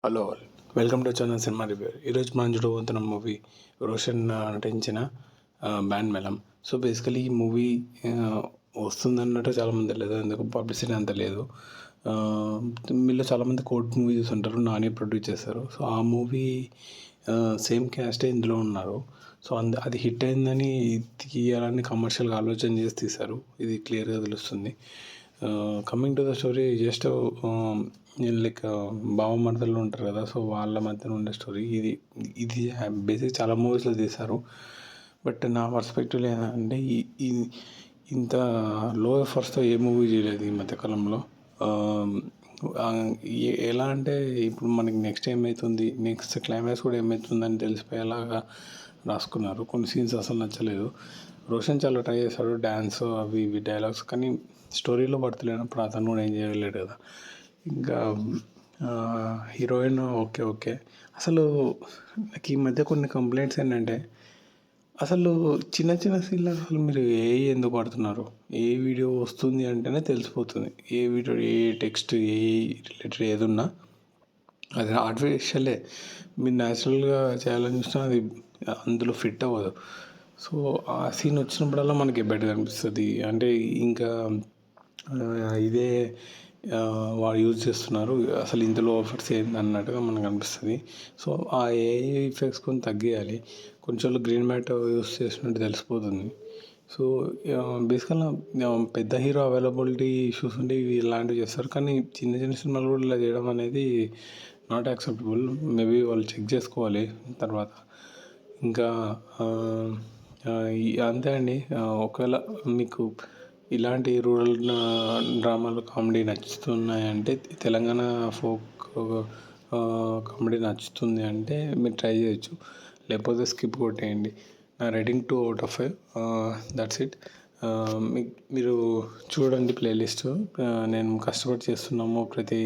Hello all, welcome to channel cinema review. ఈరోజు మనం చూడబోతున్న movie Roshan నటించిన బ్యాండ్ మేళం. సో బేసికలీ ఈ మూవీ వస్తుందన్నట్టు చాలామంది తెలియదు, ఎందుకు పబ్లిసిటీ అంత లేదు. మీలో చాలామంది కోర్ట్ మూవీ చూస్తుంటారు, నాని ప్రొడ్యూస్ చేస్తారు. సో ఆ మూవీ సేమ్ క్యాస్టే ఇందులో ఉన్నారు. సో అది హిట్ అయిందని తీయాలని కమర్షియల్గా ఆలోచన చేసి తీశారు, ఇది క్లియర్గా తెలుస్తుంది. Coming to the story, just like బావమరదలు ఉంటారు కదా, సో వాళ్ళ మధ్యన ఉండే స్టోరీ ఇది. ఇది బేసిక్ చాలా మూవీస్లో తీశారు, బట్ నా పర్స్పెక్టివ్లో ఏంటంటే ఇంత లో ఎఫర్ట్స్తో ఏ మూవీ చేయలేదు ఈ మధ్యకాలంలో. ఎలా అంటే ఇప్పుడు మనకి నెక్స్ట్ ఏమవుతుంది, నెక్స్ట్ క్లైమాక్స్ కూడా ఏమవుతుందని తెలిసిపోయేలాగా రాసుకున్నారు. కొన్ని సీన్స్ అసలు నచ్చలేదు. రోషన్ చాలా ట్రై చేశాడు, డ్యాన్స్ అవి ఇవి డైలాగ్స్, కానీ స్టోరీలో పడుతులేనప్పుడు అతను కూడా ఏం చేయలేడు కదా. ఇంకా హీరోయిన్ ఓకే ఓకే. అసలు నాకు ఈ మధ్య కొన్ని కంప్లైంట్స్ ఏంటంటే, అసలు చిన్న చిన్న సీన్లు అసలు మీరు ఎందుకు పడుతున్నారు? ఏ వీడియో వస్తుంది అంటేనే తెలిసిపోతుంది, ఏ వీడియో ఏ టెక్స్ట్ ఏ రిలేటెడ్ ఏదున్నా అది ఆర్టిఫిషియలే. మీరు న్యాచురల్గా చేయాలని చూసినా అది అందులో ఫిట్ అవ్వదు. సో ఆ సీన్ వచ్చినప్పుడల్లా మనకి బెటర్ అనిపిస్తుంది. అంటే ఇంకా ఇదే వాడు యూజ్ చేస్తున్నారు, అసలు ఇందులో ఆఫర్స్ ఏంది అన్నట్టుగా మనకు అనిపిస్తుంది. సో ఆ ఏఐ ఎఫెక్ట్స్ కొన్ని తగ్గియాలి, కొంచెం గ్రీన్ మ్యాట్ యూస్ చేసినట్టు తెలిసిపోతుంది. సో బేసికల్గా పెద్ద హీరో అవైలబిలిటీ ఇష్యూస్ ఉంటే ఇవి ఇలాంటివి చేస్తారు, కానీ చిన్న చిన్న సినిమాలు కూడా ఇలా చేయడం అనేది నాట్ యాక్సెప్టబుల్. మేబీ వాళ్ళు చెక్ చేసుకోవాలి తర్వాత. ఇంకా అంతే అండి. ఒకవేళ మీకు ఇలాంటి రూరల్ డ్రామాలు కామెడీ నచ్చుతున్నాయంటే, తెలంగాణ ఫోక్ కామెడీ నచ్చుతుంది అంటే మీరు ట్రై చేయొచ్చు, లేకపోతే స్కిప్ కొట్టేయండి. నా రేటింగ్ 2/5. That's it. మీరు చూడండి ప్లేలిస్ట్. నేను కష్టపడి చేస్తున్నాము ప్రతి